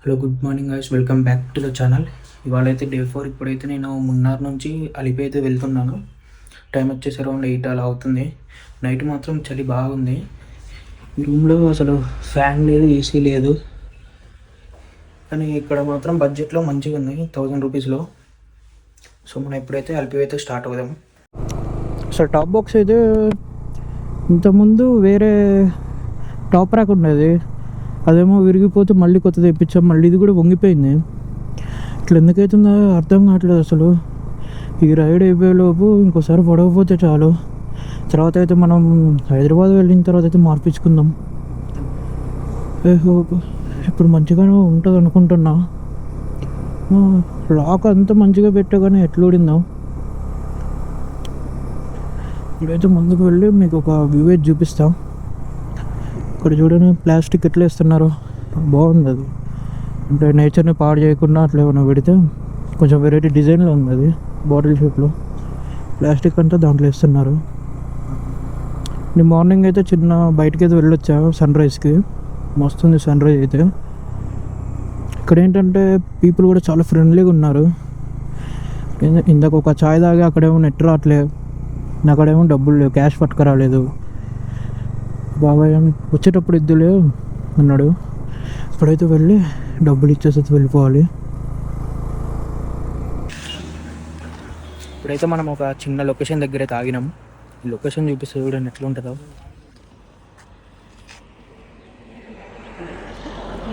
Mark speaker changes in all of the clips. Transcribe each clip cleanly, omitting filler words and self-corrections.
Speaker 1: Hello, good morning guys, welcome back to the channel. ఇవాళ అయితే day 4. ఇప్పుడైతే నేను మున్నార్ నుంచి అలిపి అయితే వెళ్తున్నాను. టైం వచ్చేసి అరౌండ్ 8 అలా అవుతుంది. నైట్ మాత్రం చలి బాగుంది. ఈ రూమ్లో అసలు ఫ్యాన్ లేదు, ఏసీ లేదు. కానీ ఇక్కడ మాత్రం బడ్జెట్లో మంచిగా ఉంది, 1000 రూపీస్లో. సో మనం ఎప్పుడైతే అలిపి అయితే స్టార్ట్ అవుదాం. అసలు టాప్ బాక్స్ అయితే ఇంతకుముందు వేరే టాప్ ర్యాక్ ఉండేది, అదేమో విరిగిపోతే మళ్ళీ కొత్తది తెప్పించాం. మళ్ళీ ఇది కూడా వంగిపోయింది. ఇట్లా ఎందుకైతుందో అర్థం కావట్లేదు అసలు. ఈ రైడ్ అయిపోయేలోపు ఇంకోసారి పడకపోతే చాలు. తర్వాత అయితే మనం హైదరాబాద్ వెళ్ళిన తర్వాత అయితే మార్పించుకుందాం. ఇప్పుడు మంచిగానే ఉంటుంది అనుకుంటున్నా. లాక్ అంతా మంచిగా పెట్టగానే ఎట్లుడిందాం. ఇప్పుడైతే ముందుకు వెళ్ళి మీకు ఒక వ్యూ చూపిస్తాం. ఇక్కడ చూడండి, ప్లాస్టిక్ ఎట్లా వేస్తున్నారు, బాగుంది అది. అంటే నేచర్ని పాడు చేయకుండా అట్లా ఏమైనా పెడితే కొంచెం వెరైటీ డిజైన్లో ఉంది అది, బాటిల్ షేప్లో. ప్లాస్టిక్ అంతా దాంట్లో వేస్తున్నారు. నేను మార్నింగ్ అయితే చిన్న బయటకి అయితే వెళ్ళొచ్చా సన్ రైజ్కి. మస్తుంది సన్ రైజ్ అయితే. ఇక్కడ ఏంటంటే పీపుల్ కూడా చాలా ఫ్రెండ్లీగా ఉన్నారు. ఇందాక ఒక చాయ్ తాగి అక్కడేమో నెట్ రావట్లే, అక్కడేమో డబ్బులు లేవు, క్యాష్ పట్టుకురాలేదు. బాబాయ్ వచ్చేటప్పుడు ఇద్దులే అన్నాడు. ఇప్పుడైతే వెళ్ళి డబ్బులు ఇచ్చేసి వెళ్ళిపోవాలి. ఇప్పుడైతే మనం ఒక చిన్న లొకేషన్ దగ్గర అయితే ఆగినాం. ఈ లొకేషన్ చూపిస్తే చూడండి ఎట్లా ఉంటుందో.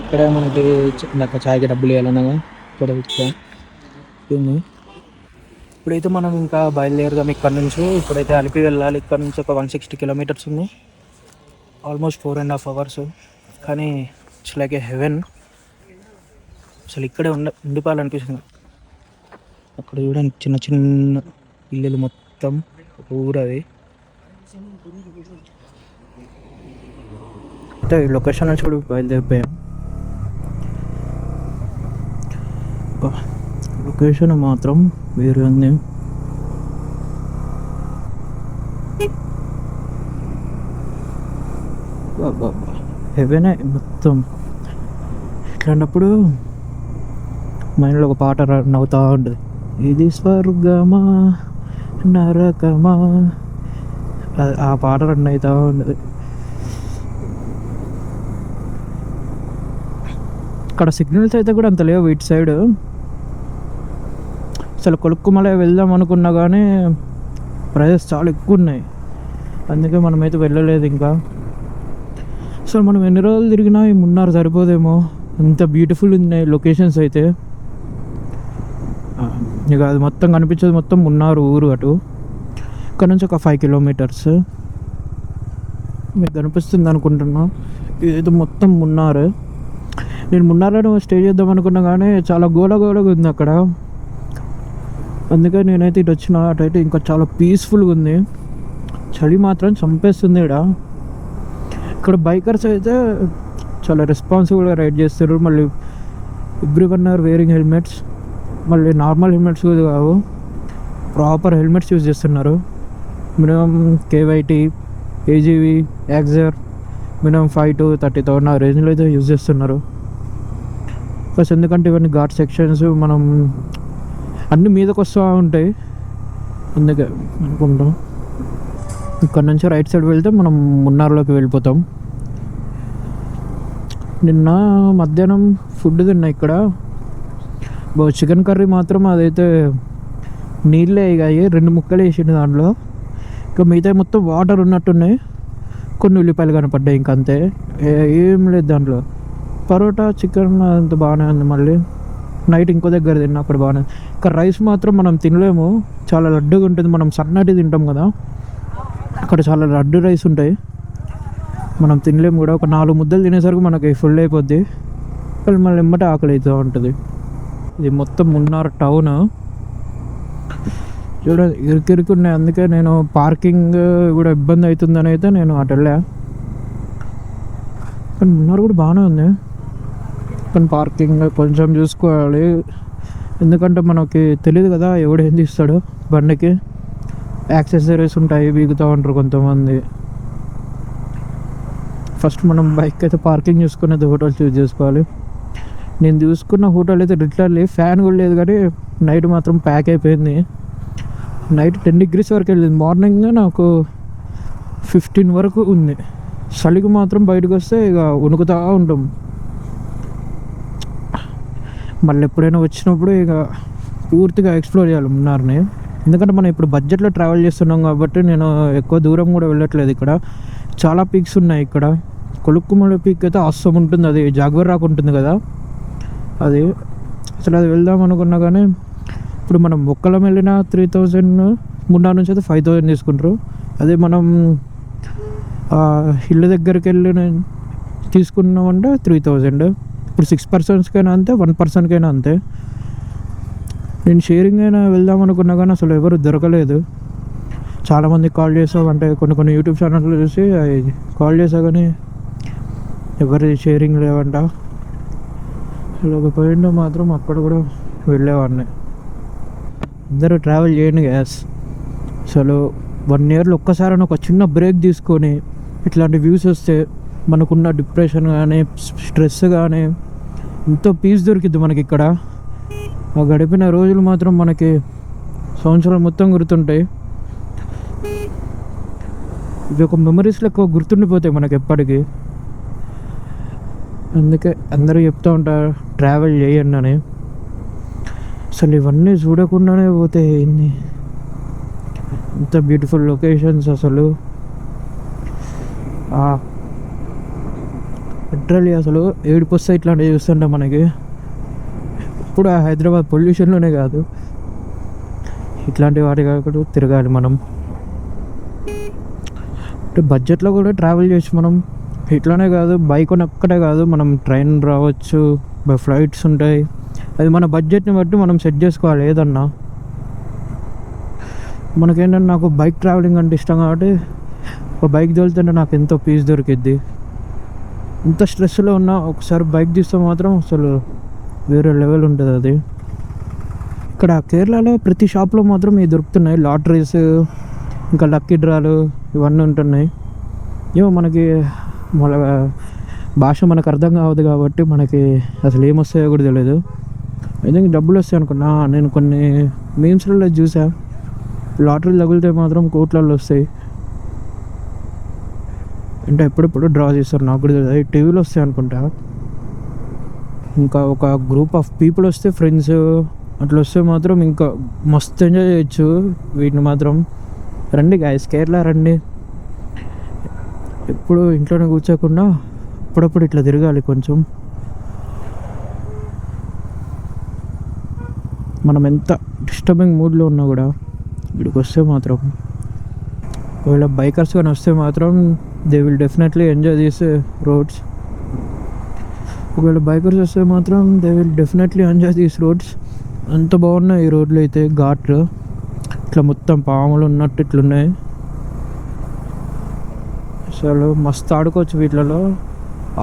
Speaker 1: ఇక్కడ మనకి ఇందాక ఛాయ్కి డబ్బులు ఇవ్వాలన్నా ఇక్కడ ఇచ్చింది. ఇప్పుడైతే మనం ఇంకా బయలుదేరదాం ఇక్కడ నుంచి. ఇప్పుడైతే అలిపి వెళ్ళాలి. ఇక్కడ నుంచి ఒక 160 కిలోమీటర్స్ ఉంది, ఆల్మోస్ట్ 4.5 hours. కానీ ఇట్స్ లైక్ ఏ హెవెన్. అసలు ఇక్కడే ఉండిపోవాలనిపిస్తుంది. అక్కడ చూడండి చిన్న చిన్న ఇల్లులు, మొత్తం ఊరు అది. అయితే ఈ లొకేషన్ నుంచి కూడా బయలుదేరిపోయాం. లొకేషన్ మాత్రం వేరే ఉంది. హెవెనే మొత్తం. ఇట్లాంటప్పుడు మైండ్లో ఒక పాట నవ్వుతూ ఉంటుంది, ఇది స్వర్గమా నరకమా. ఆ పాట రన్ అవుతూ ఉండదు. ఇక్కడ సిగ్నల్స్ అయితే కూడా అంత లేవు ఇటు సైడ్. అసలు కొలుక్కుమలే వెళ్దాం అనుకున్నా కానీ ప్రైజెస్ చాలా ఎక్కువ ఉన్నాయి, అందుకే మనమైతే వెళ్ళలేదు ఇంకా. అసలు మనం ఎన్ని రోజులు తిరిగినా ఈ మున్నార్ సరిపోదేమో, అంత బ్యూటిఫుల్ ఉన్నాయి లొకేషన్స్ అయితే. ఇక అది మొత్తం కనిపించేది మొత్తం మున్నార్ ఊరు. అటు ఇక్కడ నుంచి ఒక 5 kilometers మీకు కనిపిస్తుంది అనుకుంటున్నా. ఇదైతే మొత్తం మున్నార్. నేను మున్నార్లో స్టే చేద్దాం అనుకున్నా కానీ చాలా గోడగా ఉంది అక్కడ, అందుకే నేనైతే ఇటు వచ్చిన. అటైతే ఇంకా చాలా పీస్ఫుల్గా ఉంది. చలి మాత్రం చంపేస్తుంది ఇక్కడ బైకర్స్ అయితే చాలా రెస్పాన్సిబుల్గా రైడ్ చేస్తారు. మళ్ళీ ఎవ్రీవన్ ఆర్ వేరింగ్ హెల్మెట్స్. మళ్ళీ నార్మల్ హెల్మెట్స్ కూడా కావు, ప్రాపర్ హెల్మెట్స్ యూజ్ చేస్తున్నారు. Minimum KYT, AGV, Axor minimum 5 to 30,000 ఆ రేంజ్లో అయితే యూజ్ చేస్తున్నారు. ప్లస్ ఎందుకంటే ఇవన్నీ ఘాట్ సెక్షన్స్, మనం అన్నీ మీదకి వస్తూ ఉంటాయి, అందుకే అనుకుంటాం. ఇక్కడ నుంచి రైట్ సైడ్ వెళ్తే మనం మున్నార్లోకి వెళ్ళిపోతాం. నిన్న మధ్యాహ్నం ఫుడ్ తిన్నా ఇక్కడ, చికెన్ కర్రీ మాత్రం అదైతే నీళ్ళే అయ్యాయి, 2 ముక్కలు వేసిండు దాంట్లో. ఇంకా మిగతా మొత్తం వాటర్ ఉన్నట్టున్నాయి, కొన్ని ఉల్లిపాయలు కనపడ్డాయి, ఇంక అంతే, ఏం లేదు దాంట్లో. పరోటా చికెన్ అంత బాగానే ఉంది. మళ్ళీ నైట్ ఇంకో దగ్గర తిన్నా, అక్కడ బాగానే. ఇక్కడ రైస్ మాత్రం మనం తినలేము, చాలా లడ్డుగా ఉంటుంది. మనం సన్నటి తింటాం కదా, అక్కడ చాలా లడ్డు రైస్ ఉంటాయి, మనం తినలేము కూడా. ఒక 4 ముద్దలు తినేసరికి మనకి ఫుల్ అయిపోద్ది, మళ్ళీ ఎమ్మటే ఆకలి అవుతూ ఉంటుంది. ఇది మొత్తం మున్నార్ టౌన్. చూడండి ఇరుకిరికి ఉన్నాయి, అందుకే నేను పార్కింగ్ కూడా ఇబ్బంది అవుతుందని అయితే నేను అటు వెళ్ళా. కానీ మున్నార్ కూడా బాగానే ఉంది, కానీ పార్కింగ్ కొంచెం చూసుకోవాలి. ఎందుకంటే మనకి తెలియదు కదా ఎవడు ఏం తీస్తాడు బండికి. యాక్సెసరీస్ ఉంటాయి, బీగుతూ ఉంటారు కొంతమంది. ఫస్ట్ మనం బైక్ అయితే పార్కింగ్ చూసుకునేది హోటల్ చూస్ చేసుకోవాలి. నేను చూసుకున్న హోటల్ అయితే లిటరల్లీ ఫ్యాన్ కూడా లేదు, కానీ నైట్ మాత్రం ప్యాక్ అయిపోయింది. నైట్ 10 degrees వరకు వెళ్ళింది. మార్నింగ్ నాకు 15 వరకు ఉంది. చలికి మాత్రం బయటకు వస్తే ఇక వణుకుతూ ఉంటాం. మళ్ళీ ఎప్పుడైనా వచ్చినప్పుడు ఇక పూర్తిగా ఎక్స్ప్లోర్ చేయాలి మున్నార్ని. ఎందుకంటే మనం ఇప్పుడు బడ్జెట్లో ట్రావెల్ చేస్తున్నాం కాబట్టి నేను ఎక్కువ దూరం కూడా వెళ్ళట్లేదు. ఇక్కడ చాలా పీక్స్ ఉన్నాయి. ఇక్కడ కొలుక్కుమల పీక్ అయితే అవసరం ఉంటుంది, అది జాగ్వర్ రాక్ ఉంటుంది కదా, అది అసలు అది వెళ్దాం అనుకున్నా. కానీ ఇప్పుడు మనం ఒక్కలం వెళ్ళినా 3000, మున్నార్ నుంచి అయితే 5000 తీసుకుంటారు. అదే మనం ఇల్లు దగ్గరికి వెళ్ళి తీసుకున్నామంటే 3000. ఇప్పుడు 6 personsకైనా అంతే, 1 personకైనా అంతే. నేను షేరింగ్ అయినా వెళ్దాం అనుకున్నా కానీ అసలు ఎవరు దొరకలేదు. చాలామందికి కాల్ చేసాం, అంటే కొన్ని యూట్యూబ్ ఛానళ్ళు చూసి కాల్ చేసా కానీ ఎవరి షేరింగ్ లేవంట. అసలు ఒక పాయింట్ మాత్రం అక్కడ కూడా వెళ్ళేవాడిని. అందరూ ట్రావెల్ చేయండి గ్యాస్. అసలు 1 yearలో ఒక్కసారి ఒక చిన్న బ్రేక్ తీసుకొని ఇట్లాంటి వ్యూస్ వస్తే మనకున్న డిప్రెషన్ కానీ స్ట్రెస్ కానీ ఎంతో పీస్ దొరికిద్ది మనకి ఇక్కడ. ఆ గడిపిన రోజులు మాత్రం మనకి సంవత్సరాలు మొత్తం గుర్తుంటాయి. ఇవి ఒక మెమరీస్లో ఎక్కువ గుర్తుండిపోతాయి మనకి ఎప్పటికీ. అందుకే అందరూ చెప్తూ ఉంటారు ట్రావెల్ చేయండి అని. అసలు ఇవన్నీ చూడకుండానే పోతే ఏంది, ఇంత బ్యూటిఫుల్ లొకేషన్స్. అసలు లిటరల్లీ అసలు ఏడుపు వస్తాయి ఇట్లాంటివి చూస్తుంటే మనకి. ఇప్పుడు హైదరాబాద్ పొల్యూషన్లోనే కాదు, ఇట్లాంటి వాటి కాకుండా తిరగాలి మనం. అంటే బడ్జెట్లో కూడా ట్రావెల్ చేయొచ్చు మనం. ఇట్లానే కాదు, బైక్ ఒక్కటే కాదు, మనం ట్రైన్ రావచ్చు, బై ఫ్లైట్స్ ఉంటాయి. అది మన బడ్జెట్ని బట్టి మనం సెట్ చేసుకోవాలి ఏదన్నా. మనకేంటంటే నాకు బైక్ ట్రావెలింగ్ అంటే ఇష్టం కాబట్టి ఒక బైక్ తోలుతుంటే నాకు ఎంతో పీస్ దొరికిద్ది. ఇంత స్ట్రెస్లో ఉన్నా ఒకసారి బైక్ తీస్తే మాత్రం అసలు వేరే లెవెల్ ఉంటుంది అది. ఇక్కడ కేరళలో ప్రతి షాప్లో మాత్రం ఇవి దొరుకుతున్నాయి. లాటరీస్, ఇంకా లక్కీ డ్రాలు ఇవన్నీ ఉంటున్నాయి. ఏమో మనకి మన భాష మనకు అర్థం కావద్దు కాబట్టి మనకి అసలు ఏమొస్తాయో కూడా తెలియదు. ఐ థింక్ డబ్బులు వస్తాయి అనుకున్నా. నేను కొన్ని మీమ్స్లలో చూసా, లాటరీలు తగిలితే మాత్రం కోట్లలో వస్తాయి అంటే ఎప్పుడెప్పుడు డ్రా చేస్తారు, నాకు కూడా తెలియదు. టీవీలో వస్తాయి అనుకుంటా. ఇంకా ఒక గ్రూప్ ఆఫ్ పీపుల్ వస్తే, ఫ్రెండ్స్ అట్లా వస్తే మాత్రం ఇంకా మస్తు ఎంజాయ్ చేయొచ్చు వీటిని మాత్రం. రండి గాయస్, కేరళ రండి. ఎప్పుడు ఇంట్లోనే కూర్చోకుండా అప్పుడప్పుడు ఇట్లా తిరగాలి కొంచెం. మనం ఎంత డిస్టర్బింగ్ మూడ్లో ఉన్నా కూడా ఇక్కడికి వస్తే మాత్రం, ఒకవేళ బైకర్స్ కానీ వస్తే మాత్రం they will definitely enjoy these roads. ఒకవేళ బైకర్స్ వస్తే మాత్రం they will definitely enjoy these roads. అంత బాగున్నాయి ఈ రోడ్లు అయితే, ఘాట్లు ఇట్లా మొత్తం పాములు ఉన్నట్టు ఇట్లున్నాయి. అసలు మస్తు ఆడుకోవచ్చు వీటిలలో.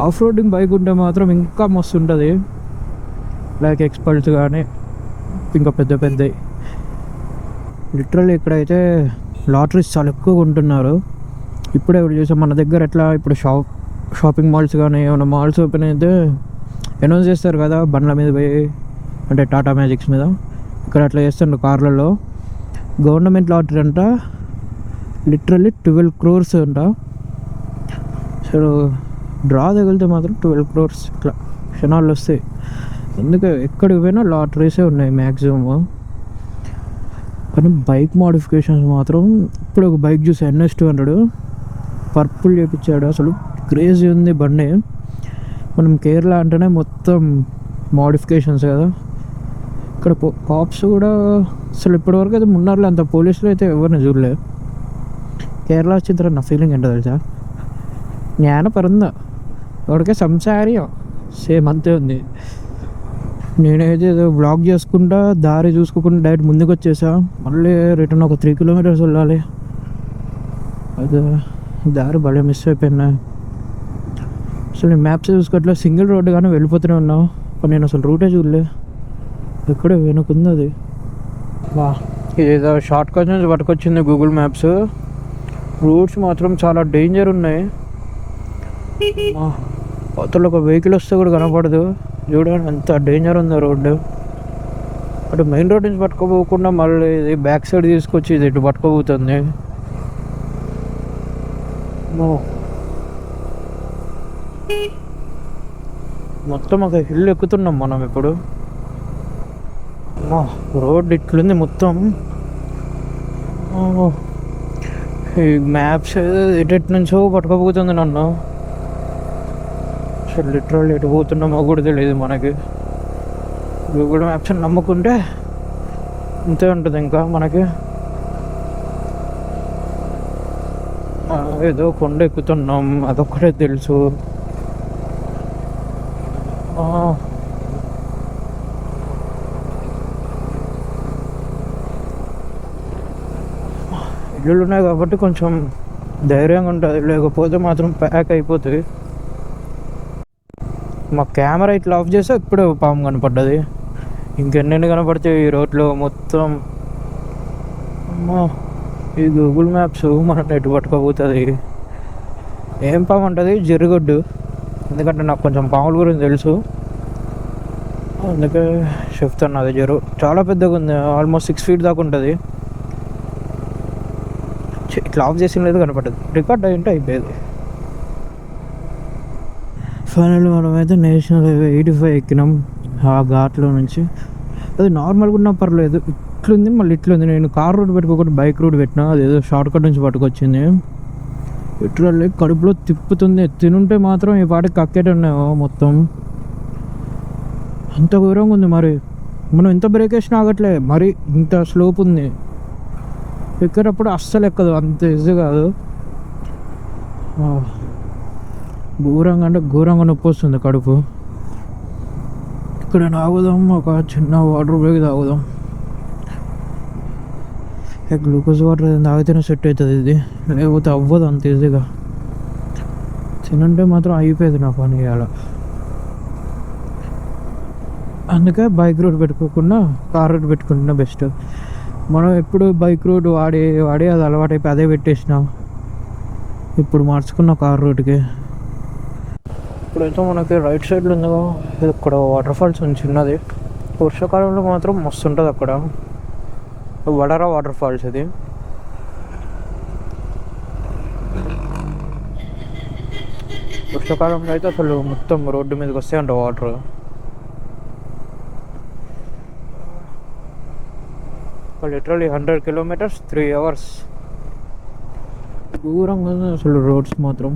Speaker 1: ఆఫ్ రోడింగ్ బైక్ ఉంటే మాత్రం ఇంకా మస్తు ఉంటుంది, లైక్ ఎక్స్పల్స్ కానీ ఇంకా పెద్ద పెద్దవి. లిటరల్లీ ఇక్కడైతే లాటరీస్ చాలా ఎక్కువగా ఉంటున్నారు. ఇప్పుడే ఇప్పుడు చూసాం మన దగ్గర ఎట్లా, ఇప్పుడు షాపింగ్ మాల్స్ కానీ ఏమైనా మాల్స్ ఓపెన్ అయితే అనౌన్స్ చేస్తారు కదా బండ్ల మీద పోయి, అంటే టాటా మ్యాజిక్స్ మీద. ఇక్కడ అట్లా చేస్తారు కార్లలో. గవర్నమెంట్ లాటరీ అంట, లిటరల్లీ 12 crores అంట. అసలు డ్రా తగిలితే మాత్రం 12 crores ఇట్లా క్షణాలు వస్తాయి. అందుకే ఎక్కడికి పోయినా లాటరీసే ఉన్నాయి మ్యాక్సిమం. కానీ బైక్ మోడిఫికేషన్స్ మాత్రం, ఇప్పుడు ఒక బైక్ చూసి NS200 పర్పుల్ చేయించాడు. అసలు క్రేజీ ఉంది బండి. మనం కేరళ అంటేనే మొత్తం మోడిఫికేషన్స్ కదా. ఇక్కడ కాప్స్ కూడా అసలు ఇప్పటివరకు అయితే మున్నార్లో అంత పోలీసులు అయితే ఎవరిని చూడలే. కేరళ వచ్చిన తర్వాత నా ఫీలింగ్ ఏంటో తెలుసా, జ్ఞాన పరంద ఎవరికే సంసారం సేమ్ అంతే ఉంది. నేనైతే ఏదో బ్లాగ్ చేసుకుంటా దారి చూసుకోకుండా డైరెక్ట్ ముందుకు వచ్చేసా. మళ్ళీ రిటర్న్ ఒక 3 kilometers వెళ్ళాలి. అదే దారి భలే మిస్ అయిపోయినా. అసలు నేను మ్యాప్స్ చూసుకోవట్లే, సింగిల్ రోడ్డు కానీ వెళ్ళిపోతూనే ఉన్నావు. నేను అసలు రూటే చూడలే, ఎక్కడ వెనుకుంది అది. ఏదో షార్ట్ కట్ నుంచి పట్టుకొచ్చింది గూగుల్ మ్యాప్స్. రూట్స్ మాత్రం చాలా డేంజర్ ఉన్నాయి. అవతల ఒక వెహికల్ వస్తే కూడా కనపడదు. చూడండి ఎంత డేంజర్ ఉందో రోడ్డు. అటు మెయిన్ రోడ్ నుంచి పట్టుకోపోకుండా మళ్ళీ ఇది బ్యాక్ సైడ్ తీసుకొచ్చి ఇది ఇటు పట్టుకోపోతుంది. మొత్తం ఒక హిల్ ఎక్కుతున్నాం మనం ఇప్పుడు. రోడ్ ఇట్లుంది మొత్తం. ఈ మ్యాప్స్ ఎటు నుంచో పట్టుకోపోతుంది నన్ను. అసలు లిటరల్ ఎటు పోతున్నామో కూడా తెలియదు మనకి. గూగుల్ మ్యాప్స్ నమ్ముకుంటే ఇంతే ఉంటుంది ఇంకా మనకి. ఏదో కొండ ఎక్కుతున్నాం అదొక్కటే తెలుసు. ఇల్లులు ఉన్నాయి కాబట్టి కొంచెం ధైర్యంగా ఉంటుంది, లేకపోతే మాత్రం ప్యాక్ అయిపోతుంది. మా కెమెరా ఇట్లా ఆఫ్ చేస్తే ఇప్పుడే పాము కనపడ్డది. ఇంకెన్నెన్ని కనపడితే ఈ రోడ్లో మొత్తం. ఈ గూగుల్ మ్యాప్స్ మన నెట్ పట్టుకోపోతుంది. ఏం పాము ఉంటుంది? జరుగుడ్డు. ఎందుకంటే నాకు కొంచెం పాముల గురించి తెలుసు, అందుకే చెప్తాను. అది చాలా పెద్దగా ఉంది, ఆల్మోస్ట్ 6 feet దాకా ఉంటుంది. ఇట్లా ఆఫ్ చేసిన లేదు కనపడ్డది, రికార్డ్ అయ్యింటే అయిపోయేది. ఫైనల్ మనమైతే నేషనల్ హైవే 85 ఎక్కినాం ఆ ఘాట్లో నుంచి. అది నార్మల్గా ఉన్నా పర్లేదు, ఇట్లుంది మళ్ళీ ఇట్లుంది. నేను కార్ రూట్ పెట్టుకోకుండా బైక్ రూట్ పెట్టినా, అదేదో షార్ట్ కట్ నుంచి పట్టుకొచ్చింది. ఇట్లా కడుపులో తిప్పుతుంది. తినుంటే మాత్రం ఈ పాటికి కక్కేటి ఉన్నాయో మొత్తం. అంత ఘోరంగా ఉంది. మరి మనం ఎంత బ్రేక్ వేసినా ఆగట్లే, మరి ఇంత స్లోప్ ఉంది. ఎక్కేటప్పుడు అస్సలు ఎక్కదు, అంత ఈజీ కాదు. ఘోరంగా అంటే ఘోరంగా నొప్పి వస్తుంది కడుపు. ఇక్కడ తాగుదాం, ఒక చిన్న వాటర్ బ్రేక్ తాగుదాం. గ్లూకోజ్ వాటర్ తాగితేనే సెట్ అవుతుంది ఇది, లేకపోతే అవ్వదు అంత ఈజీగా. తినంటే మాత్రం అయిపోయేది నా పని ఇవాళ. అందుకే బైక్ రూట్ పెట్టుకోకుండా కార్ రూట్ పెట్టుకుంటున్నా బెస్ట్. మనం ఎప్పుడు బైక్ రూట్ వాడి అది అలవాటు అయిపోయి అదే పెట్టేసినాం. ఇప్పుడు మార్చుకున్న కార్ రూట్కి. ఇప్పుడైతే మనకి రైట్ సైడ్లో ఉందో ఇక్కడ వాటర్ ఫాల్స్ చిన్నది. వర్షాకాలంలో మాత్రం మస్తు ఉంటుంది అక్కడ. వడరా వాటర్ ఫాల్స్ ఇది. వర్షాకాలంలో అయితే అసలు మొత్తం రోడ్డు మీదకి వస్తాయంట వాటర్. Literally 100 kilometers 3 hours. దూరంగా అసలు రోడ్స్ మాత్రం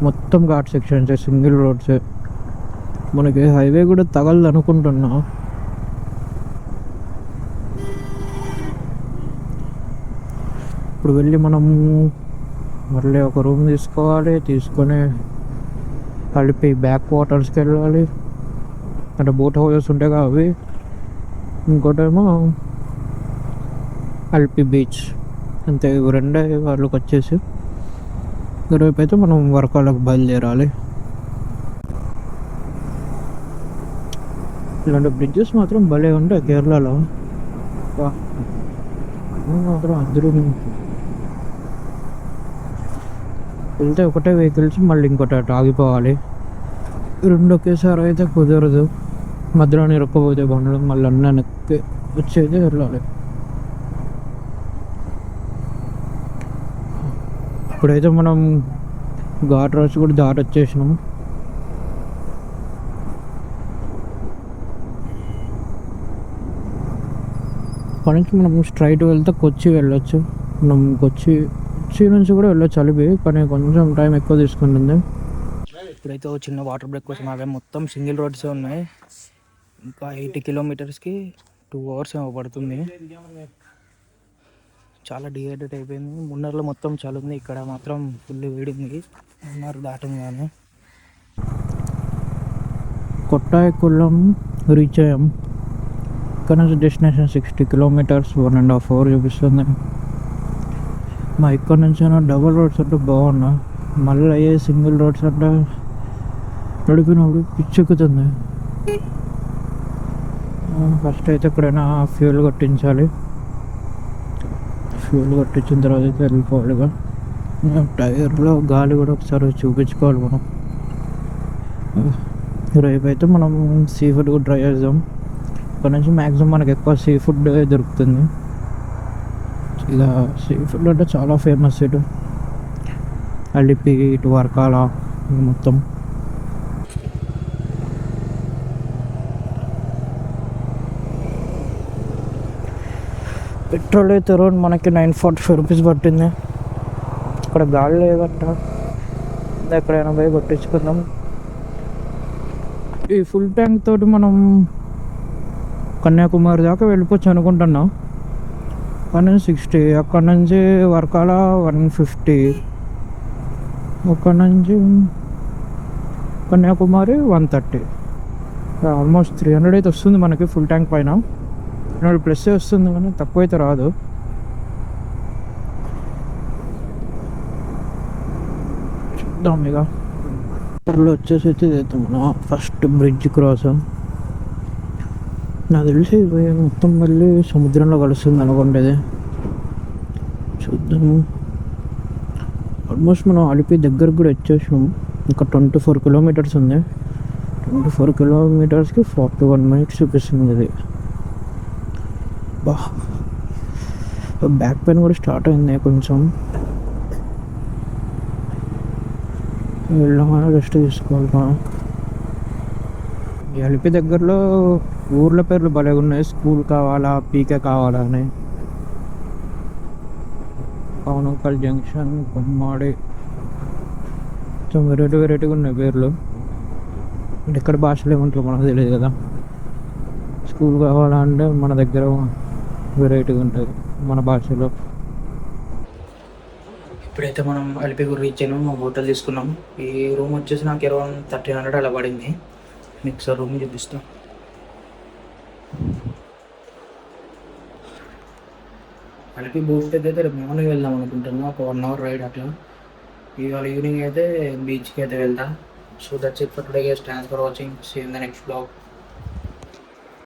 Speaker 1: మొత్తం ఘాట్ సెక్షన్స్, సింగిల్ రోడ్సే. మనకి హైవే కూడా తగలదు అనుకుంటున్నా. ఇప్పుడు వెళ్ళి మనము మళ్ళీ ఒక రూమ్ తీసుకోవాలి. తీసుకొని కలిపి బ్యాక్ వాటర్స్కి వెళ్ళాలి. అంటే బోట్ హౌసెస్ ఉంటాయి కదా అవి. ఇంకోటేమో అల్పి బీచ్. అంతే, ఇవి రెండే వాళ్ళకి వచ్చేసి. రేపు అయితే మనం వర్కాలకు బయలుదేరాలి. ఇలాంటి బ్రిడ్జెస్ మాత్రం భలే ఉంటాయి కేరళలో మాత్రం. అందరూ వెళ్తే ఒకటే వెహికల్స్, మళ్ళీ ఇంకోటి అటు ఆగిపోవాలి. రెండు ఒకేసారి అయితే కుదరదు, మధ్యలో ఇరుక్కపోతే బండ్లు మళ్ళీ అన్నీ వెనక్కి వచ్చేది వెళ్ళాలి. ఇప్పుడైతే మనం ఘాట్ రోడ్స్ కూడా దాటి వచ్చేసినాం. అక్కడి నుంచి మనం స్ట్రైట్ వెళ్తే కొచ్చి వెళ్ళొచ్చు. మనం కొచ్చి నుంచి కూడా వెళ్ళొచ్చు అలిపి, కానీ కొంచెం టైం ఎక్కువ తీసుకుంటుంది. ఇప్పుడైతే ఒక చిన్న వాటర్ బ్రేక్ కోసం అవే మొత్తం సింగిల్ రోడ్సే ఉన్నాయి. ఇంకా 80 kilometersకి 2 hours ఏమో పడుతుంది. చాలా డిహైడ్రేట్ అయిపోయింది. మున్నర్లో మొత్తం చలుంది, ఇక్కడ మాత్రం ఫుల్ వేడింది. మున్నర్ దాటంగానే కొట్టాయకుళం రీచ్ అయ్యాం. ఇక్కడ నుంచి డెస్టినేషన్ 60 kilometers, 1.5 hour చూపిస్తుంది. మా ఇక్కడ నుంచి డబుల్ రోడ్స్ అంటే బాగున్నా, మళ్ళీ అయ్యే సింగిల్ రోడ్స్ అంటే నడిపినప్పుడు పిచ్చెక్కుతుంది. ఫస్ట్ అయితే ఎక్కడైనా ఫ్యూల్ కొట్టించాలి. ఫ్యూల్ కొట్టించిన తర్వాత అయితే వెళ్ళిపోవాలిగా. టైర్లో గాలి కూడా ఒకసారి చూపించుకోవాలి మనం. రేపు అయితే మనం సీ ఫుడ్ కూడా ట్రై చేద్దాం. ఇక్కడ నుంచి మ్యాక్సిమం మనకి ఎక్కువ సీ ఫుడ్ దొరుకుతుంది. ఇక సీ ఫుడ్ అంటే చాలా ఫేమస్ ఇటు అలిపి, ఇటు వర్కాల మొత్తం. పెట్రోల్ అయితే అరౌండ్ మనకి 945 రూపీస్ పట్టింది. ఇక్కడ గాలి లేదంట, ఎక్కడైనా పోయి కొట్టించుకుందాం. ఈ ఫుల్ ట్యాంక్ తోటి మనం కన్యాకుమారి దాకా వెళ్ళిపోవచ్చు అనుకుంటున్నాం. అక్కడ నుంచి 60, అక్కడ నుంచి వర్కాల 150, అక్కడ నుంచి కన్యాకుమారి 130. ఆల్మోస్ట్ 300 అయితే వస్తుంది మనకి ఫుల్ ట్యాంక్ పైన. 300+ వస్తుంది కానీ తక్కువ అయితే రాదు. చూద్దాం ఇక. వచ్చేసి అయితే మనం ఫస్ట్ బ్రిడ్జ్ క్రాస్. నాకు తెలిసి మొత్తం మళ్ళీ సముద్రంలో కలుస్తుంది అనుకుంటుంది. చూద్దాము. ఆల్మోస్ట్ మనం అలిపి దగ్గరకు కూడా వచ్చేసాం. ఇంకా 24 కిలోమీటర్స్ ఉంది. 24 కిలోమీటర్స్కి 41 మినిట్స్ చూపిస్తుంది ఇది. బా, బ్యాక్ పెయిన్ కూడా స్టార్ట్ అయింది కొంచెం. వెళ్ళమని రెస్ట్ తీసుకోవాలి. అలిపి దగ్గరలో ఊర్ల పేర్లు భలే ఉన్నాయి. స్కూల్ కావాలా, పీకే కావాలా అని. పవనకల్ జంక్షన్, కొమ్మాడి, కొంచెం వెరైటీగా ఉన్నాయి పేర్లు. ఎక్కడ భాషలు ఏమంటారు మనకు తెలియదు కదా. స్కూల్ కావాలా అంటే మన దగ్గర వెరైటీగా ఉంటుంది మన భాషలో. ఇప్పుడైతే మనం అలిపి గురి ఇచ్చాను, హోటల్ తీసుకున్నాం. ఈ రూమ్ వచ్చేసి నాకు అరౌండ్ 1300 అలా పడింది. మీకు సార్ రూమ్ చూపిస్తాం. అలిపి బోట్ అయితే రేపు మార్నింగ్ వెళ్దాం అనుకుంటున్నాం, ఒక 1 అవర్ రైడ్ అట్లా. ఇవాళ ఈవినింగ్ అయితే బీచ్కి అయితే వెళ్తాం. So that's it for today guys. Thanks for watching. See you in the next blog.